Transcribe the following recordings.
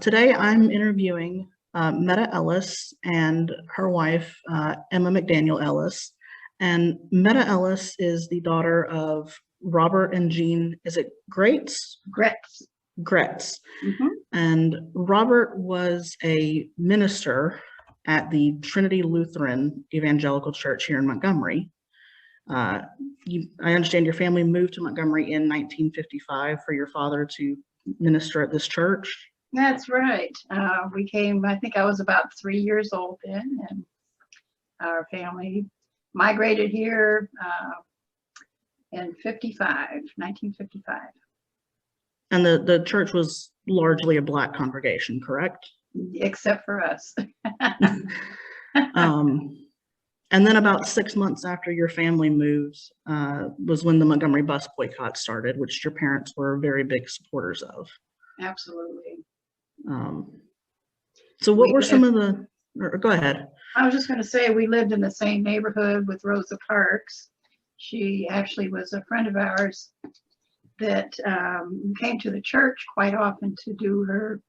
Today I'm interviewing Meta Ellis and her wife, Emma McDaniel Ellis. And Meta Ellis is the daughter of Robert and Jean, is it Greats? Gretz. Gretz. Mhm. And Robert was a minister at the Trinity Lutheran Evangelical Church here in Montgomery. I understand your family moved to Montgomery in 1955 for your father to minister at this church. That's right. We came, I think I was about 3 years old then, and our family migrated here in 1955. And the church was largely a Black congregation, correct? Except for us. And then about 6 months after your family moved was when the Montgomery Bus Boycott started, which your parents were very big supporters of. Absolutely. So what were some of the, go ahead. I was just going to say we lived in the same neighborhood with Rosa Parks. She actually was a friend of ours that came to the church quite often to do her,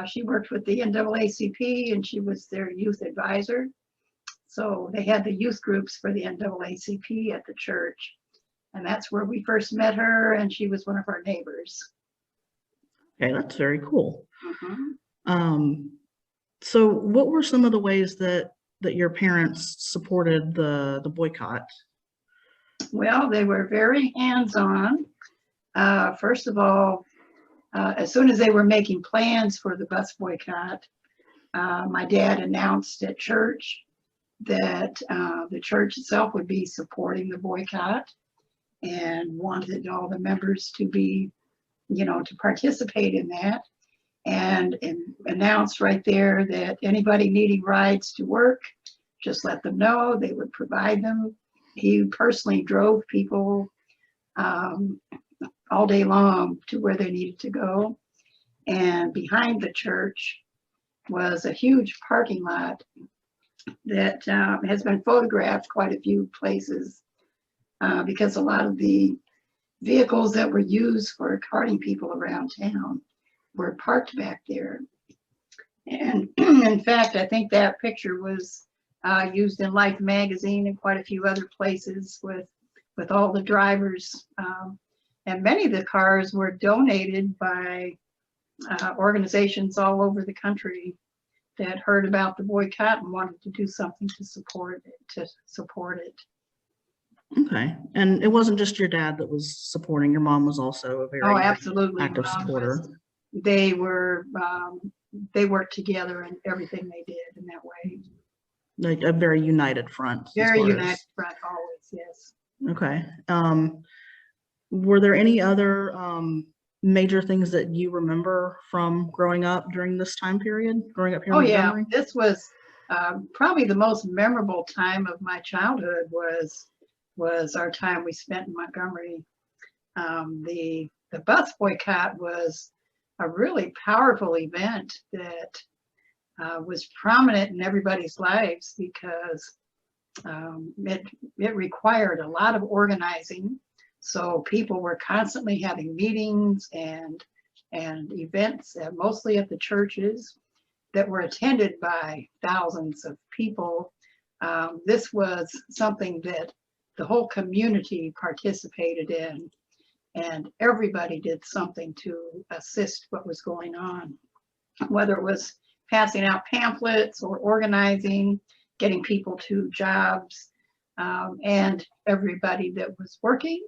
she worked with the NAACP and she was their youth advisor. So they had the youth groups for the NAACP at the church. And that's where we first met her, and she was one of our neighbors. Okay, that's very cool. Mm-hmm. So what were some of the ways that your parents supported the boycott? Well, they were very hands-on. First of all, as soon as they were making plans for the bus boycott, my dad announced at church that the church itself would be supporting the boycott and wanted all the members to be, to participate in that, and announced right there that anybody needing rides to work, just let them know, they would provide them. He personally drove people all day long to where they needed to go. And behind the church was a huge parking lot that has been photographed quite a few places because a lot of the vehicles that were used for carting people around town were parked back there. And in fact, I think that picture was used in Life magazine and quite a few other places with all the drivers. And many of the cars were donated by organizations all over the country that heard about the boycott and wanted to do something to support it. Okay, and it wasn't just your dad that was supporting. Your mom was also a very absolutely active supporter. They worked together in everything they did in that way. Like a very united front. Very united front, always, yes. Okay. Were there any other major things that you remember from growing up during this time period, growing up here in Montgomery? Yeah, this was probably the most memorable time of my childhood was our time we spent in Montgomery. The bus boycott was a really powerful event that was prominent in everybody's lives because it required a lot of organizing. So people were constantly having meetings and events, mostly at the churches, that were attended by thousands of people. This was something that the whole community participated in, and everybody did something to assist what was going on, whether it was passing out pamphlets or organizing, getting people to jobs, and everybody that was working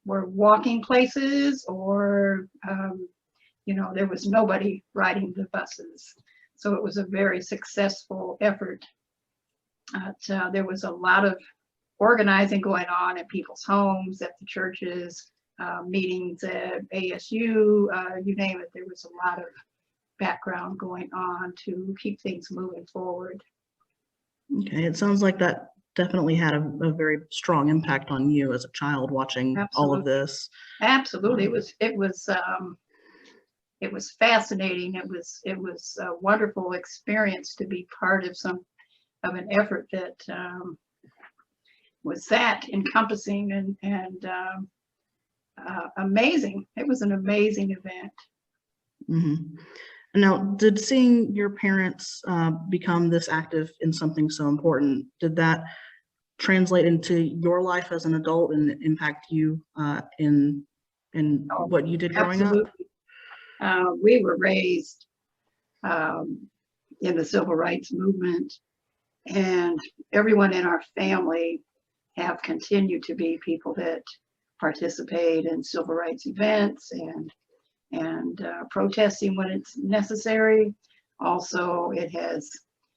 were walking places, or there was nobody riding the buses. So it was a very successful effort. There was a lot of organizing going on at people's homes, at the churches, meetings at ASU, you name it. There was a lot of background going on to keep things moving forward. Okay, it sounds like that definitely had a very strong impact on you as a child watching all of this. Absolutely. It was fascinating. It was a wonderful experience to be part of an effort that was that encompassing and amazing. It was an amazing event. Mm-hmm. Now, did seeing your parents become this active in something so important, did that translate into your life as an adult and impact you in Oh, what you did growing up? absolutely. We were raised in the civil rights movement, and everyone in our family have continued to be people that participate in civil rights events and protesting when it's necessary. Also, it has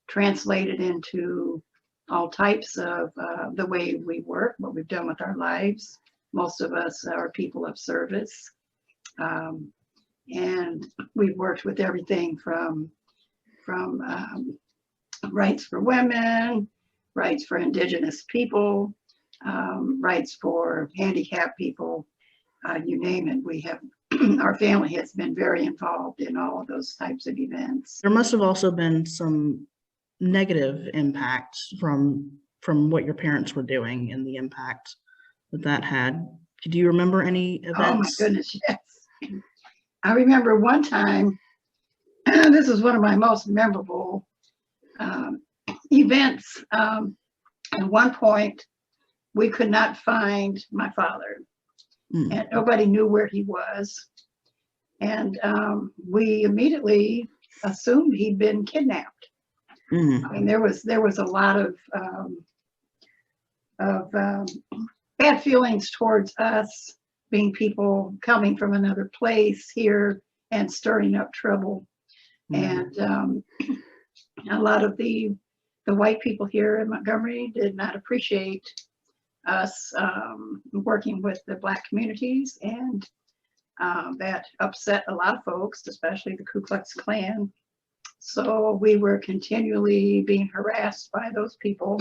translated into all types of the way we work, what we've done with our lives. Most of us are people of service. And we've worked with everything from rights for women, rights for indigenous people, rights for handicapped people, you name it. We have, our family has been very involved in all of those types of events. There must have also been some negative impact from what your parents were doing and the impact that had. Do you remember any events? Oh my goodness, yes. I remember one time, this was one of my most memorable events. At one point, we could not find my father, and nobody knew where he was. And we immediately assumed he'd been kidnapped. I mean, there was a lot of bad feelings towards us, being people coming from another place here and stirring up trouble. And a lot of the white people here in Montgomery did not appreciate us working with the Black communities, and that upset a lot of folks, especially the Ku Klux Klan. So we were continually being harassed by those people.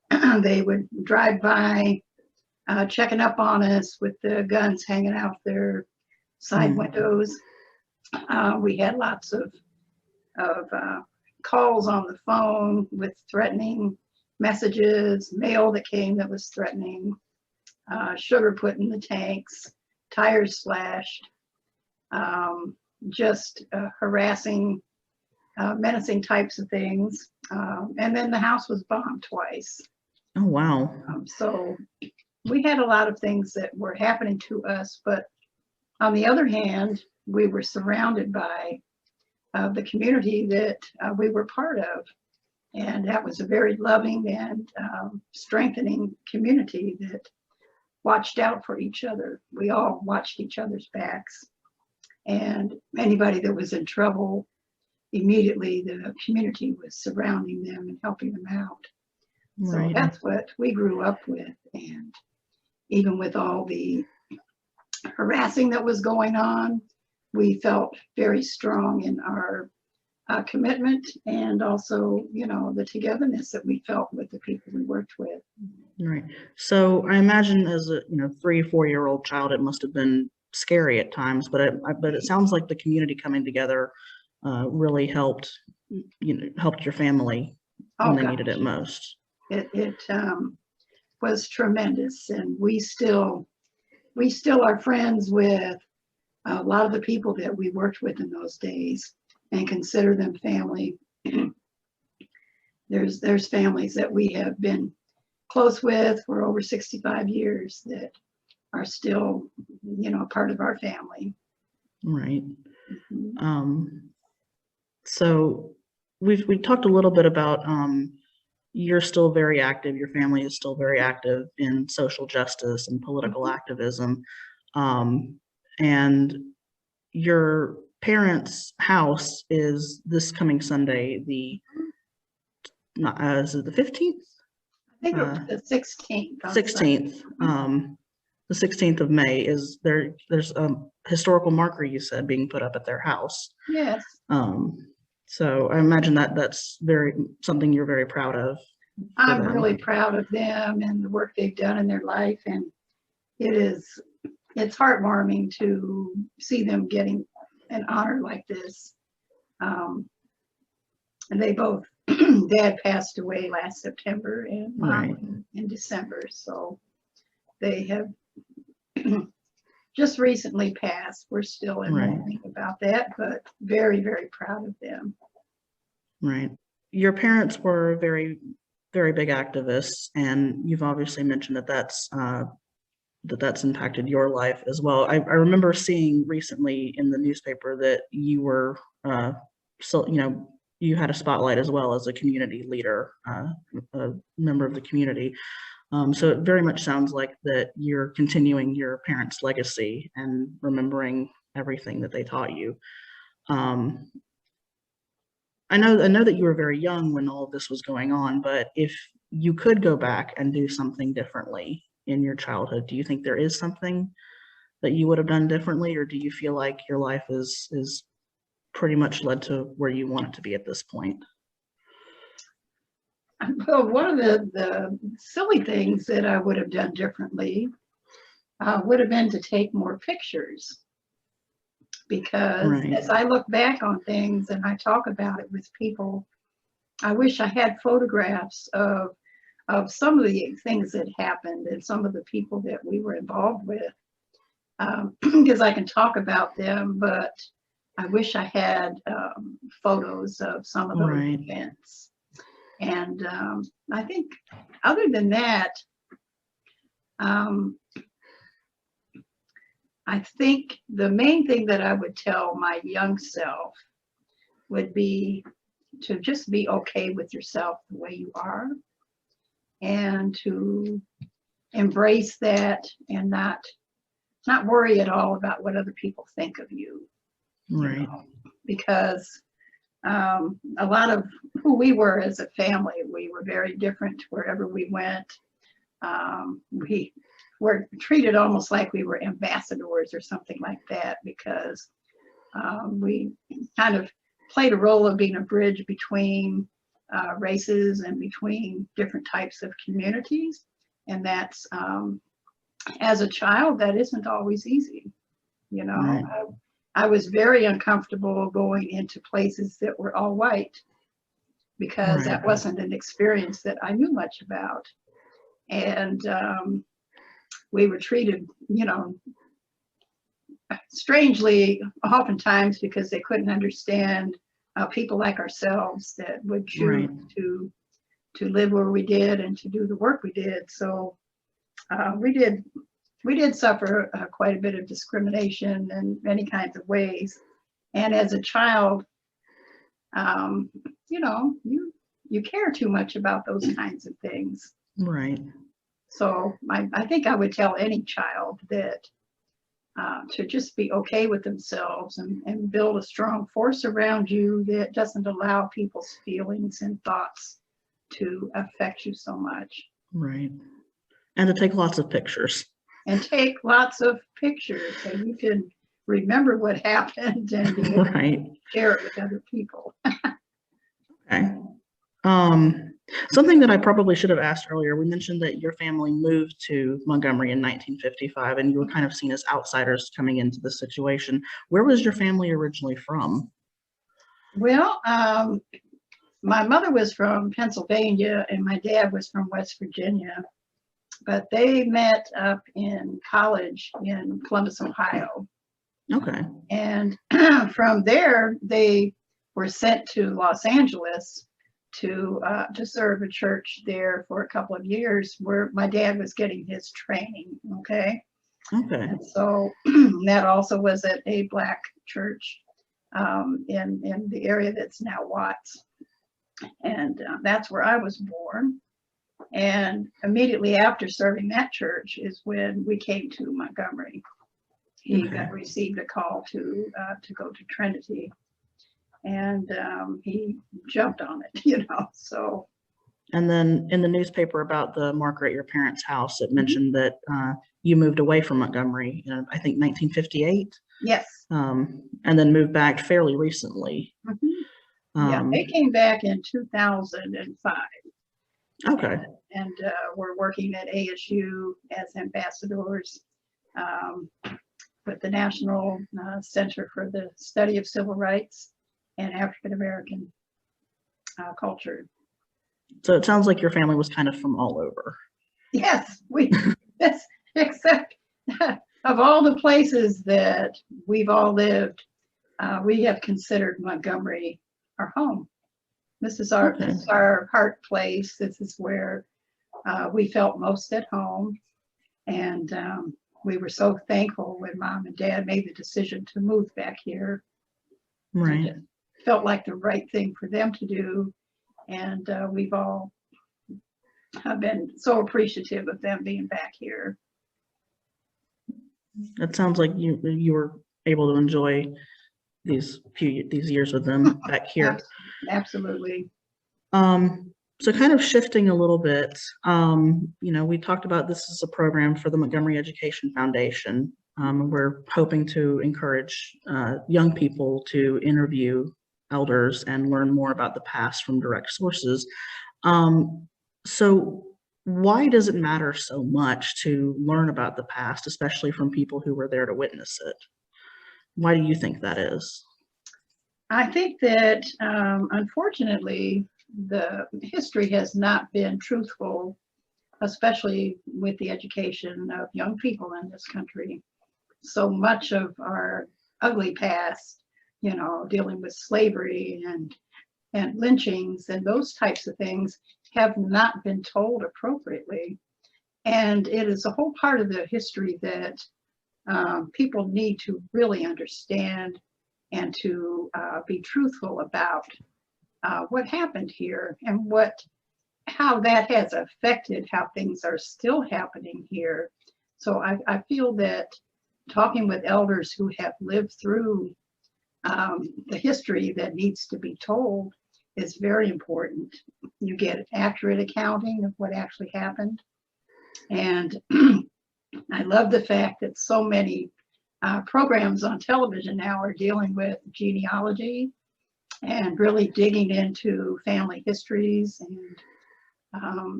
They would drive by, checking up on us with the guns hanging out their side windows. We had lots of calls on the phone with threatening messages, mail that came that was threatening, sugar put in the tanks, tires slashed, just harassing, menacing types of things. And then the house was bombed twice. Oh, wow. So we had a lot of things that were happening to us, but on the other hand, we were surrounded by the community that we were part of. And that was a very loving and strengthening community that watched out for each other. We all watched each other's backs. And anybody that was in trouble, immediately the community was surrounding them and helping them out. Right. So that's what we grew up with. And even with all the harassing that was going on, we felt very strong in our commitment, and also, you know, the togetherness that we felt with the people we worked with. Right. So I imagine as a 3 or 4-year-old child, it must have been scary at times, but it sounds like the community coming together really helped your family when they needed it most. It was tremendous, and we still are friends with a lot of the people that we worked with in those days and consider them family. There's families that we have been close with for over 65 years that are still, part of our family. Right. So we talked a little bit about you're still very active, your family is still very active in social justice and political activism. And your parents' house is this coming Sunday, is it the 15th? I think it was the 16th. 16th. The 16th of May is there's a historical marker, you said, being put up at their house. Yes. So I imagine that's something you're very proud of. I'm really proud of them and the work they've done in their life, and it's heartwarming to see them getting an honor like this. And they both, Dad passed away last September and Mom in December, so they have just recently passed. We're still in Right. mourning about that, but very, very proud of them. Right. Your parents were very, very big activists, and you've obviously mentioned that that's impacted your life as well. I remember seeing recently in the newspaper that you were so you had a spotlight as well as a community leader, a member of the community. So it very much sounds like that you're continuing your parents' legacy and remembering everything that they taught you. Um, I know that you were very young when all of this was going on, but if you could go back and do something differently in your childhood, do you think there is something that you would have done differently, or do you feel like your life is pretty much led to where you want it to be at this point? Well, one of the silly things that I would have done differently would have been to take more pictures. Because Right. as I look back on things and I talk about it with people, I wish I had photographs of some of the things that happened and some of the people that we were involved with, because I can talk about them, but I wish I had photos of some of those Right. events. And I think other than that, I think the main thing that I would tell my young self would be to just be okay with yourself the way you are, and to embrace that and not worry at all about what other people think of you. Right. Because a lot of who we were as a family, we were very different wherever we went. We were treated almost like we were ambassadors or something like that, because we kind of played a role of being a bridge between races and between different types of communities. And that's, as a child, that isn't always easy. Right. I was very uncomfortable going into places that were all white, because that wasn't an experience that I knew much about. And we were treated, strangely, oftentimes, because they couldn't understand people like ourselves that would choose to live where we did and to do the work we did. So we did suffer quite a bit of discrimination in many kinds of ways. And as a child, you care too much about those kinds of things. Right. So I think I would tell any child that to just be okay with themselves and build a strong force around you that doesn't allow people's feelings and thoughts to affect you so much. Right. And to take lots of pictures. And take lots of pictures so you can remember what happened and be able to share it with other people. Okay. Something that I probably should have asked earlier, we mentioned that your family moved to Montgomery in 1955, and you were kind of seen as outsiders coming into the situation. Where was your family originally from? Well, my mother was from Pennsylvania and my dad was from West Virginia, but they met up in college in Columbus, Ohio. Okay. And from there, they were sent to Los Angeles to serve a church there for a couple of years, where my dad was getting his training. Okay. And so that also was at a Black church in the area that's now Watts. And that's where I was born. And immediately after serving that church is when we came to Montgomery. He received a call to go to Trinity. And he jumped on it, so. And then in the newspaper about the marker at your parents' house, it mentioned that you moved away from Montgomery in, I think, 1958. Yes. And then moved back fairly recently. Yeah, they came back in 2005. Okay. And we're working at ASU as ambassadors with the National Center for the Study of Civil Rights and African American culture. So it sounds like your family was kind of from all over. Yes, except Of all the places that we've all lived, we have considered Montgomery our home. This is our, Okay. this is our heart place. This is where we felt most at home. And we were so thankful when Mom and Dad made the decision to move back here. Right. It felt like the right thing for them to do. And we've all been so appreciative of them being back here. It sounds like you were able to enjoy these years with them back here. Absolutely. So kind of shifting a little bit, you know, we talked about this is a program for the Montgomery Education Foundation. We're hoping to encourage young people to interview elders and learn more about the past from direct sources. So why does it matter so much to learn about the past, especially from people who were there to witness it? Why do you think that is? I think that unfortunately, the history has not been truthful, especially with the education of young people in this country. So much of our ugly past, you know, dealing with slavery and lynchings and those types of things have not been told appropriately. And it is a whole part of the history that people need to really understand and to be truthful about what happened here and how that has affected how things are still happening here. So I feel that talking with elders who have lived through the history that needs to be told is very important. You get accurate accounting of what actually happened. And I love the fact that so many programs on television now are dealing with genealogy and really digging into family histories and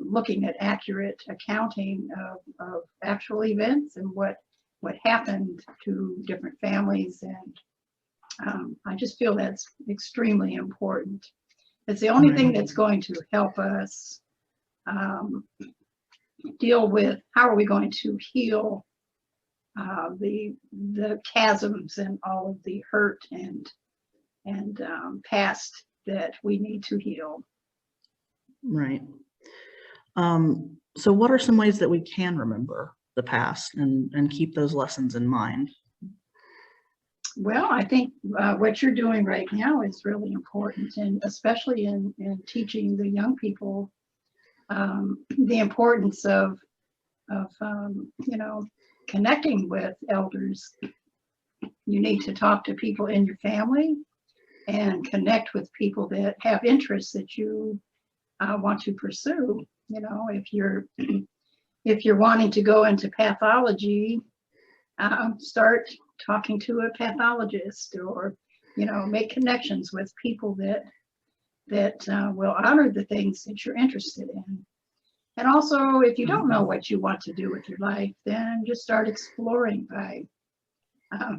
looking at accurate accounting of actual events and what happened to different families. And I just feel that's extremely important. It's the only thing that's going to help us deal with how are we going to heal the chasms and all of the hurt and past that we need to heal. Right. So what are some ways that we can remember the past and keep those lessons in mind? Well, I think what you're doing right now is really important, and especially in teaching the young people the importance of you know, connecting with elders. You need to talk to people in your family and connect with people that have interests that you want to pursue. You know, if you're wanting to go into pathology, start talking to a pathologist, or you know, make connections with people that will honor the things that you're interested in. And also, if you don't know what you want to do with your life, then just start exploring by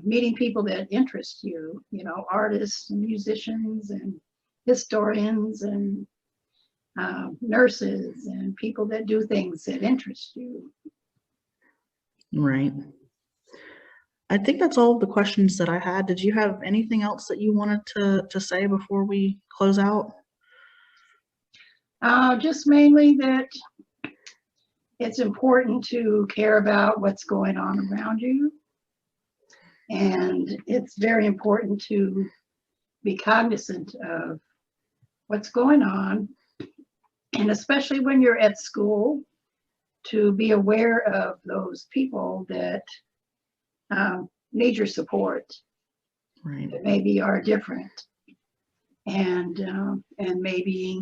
meeting people that interest you, you know, artists and musicians and historians and nurses and people that do things that interest you. Right. I think that's all the questions that I had. Did you have anything else that you wanted to say before we close out? Just mainly that it's important to care about what's going on around you. And it's very important to be cognizant of what's going on. And especially when you're at school, to be aware of those people that need your support, Right. that maybe are different, and maybe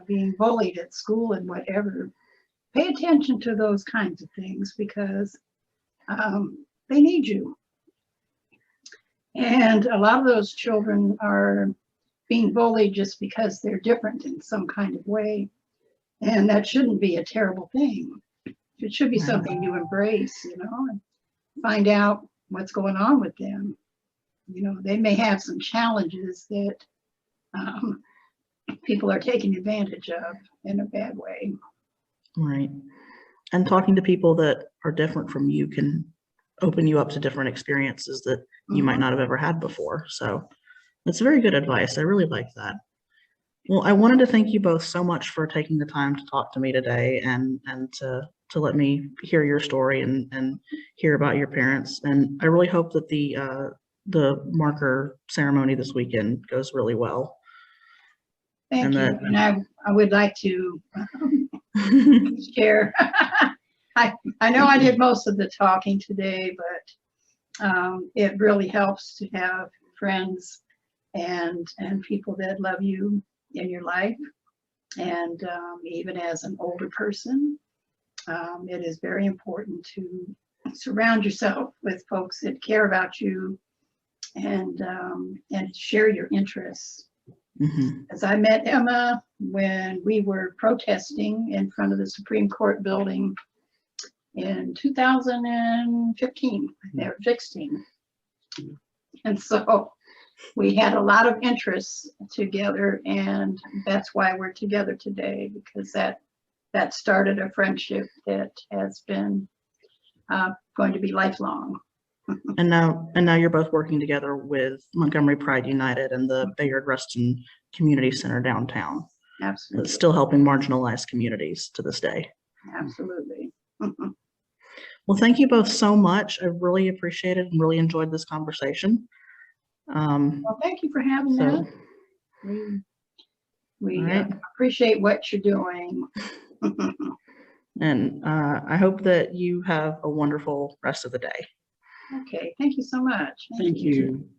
being bullied at school and whatever. Pay attention to those kinds of things because they need you. And a lot of those children are being bullied just because they're different in some kind of way. And that shouldn't be a terrible thing. It should be Right. something you embrace, you know, and find out what's going on with them. You know, they may have some challenges that people are taking advantage of in a bad way. Right. And talking to people that are different from you can open you up to different experiences that you might not have ever had before. So that's very good advice. I really like that. Well, I wanted to thank you both so much for taking the time to talk to me today and to let me hear your story and hear about your parents. And I really hope that the marker ceremony this weekend goes really well. Thank And you. that And I would like to share. I know I did most of the talking today, but it really helps to have friends and people that love you in your life. And even as an older person, it is very important to surround yourself with folks that care about you and share your interests. As I met Emma when we were protesting in front of the Supreme Court building in 2015, or 16. And so we had a lot of interests together, and that's why we're together today, because that started a friendship that has been going to be lifelong. And now you're both working together with Montgomery Pride United and the Bayard Rustin Community Center downtown. Absolutely. It's still helping marginalized communities to this day. Absolutely. Well, thank you both so much. I really appreciate it and really enjoyed this conversation. Well, thank you for having So, that. We all right. appreciate what you're doing. And I hope that you have a wonderful rest of the day. Okay, thank you so much. Thank you.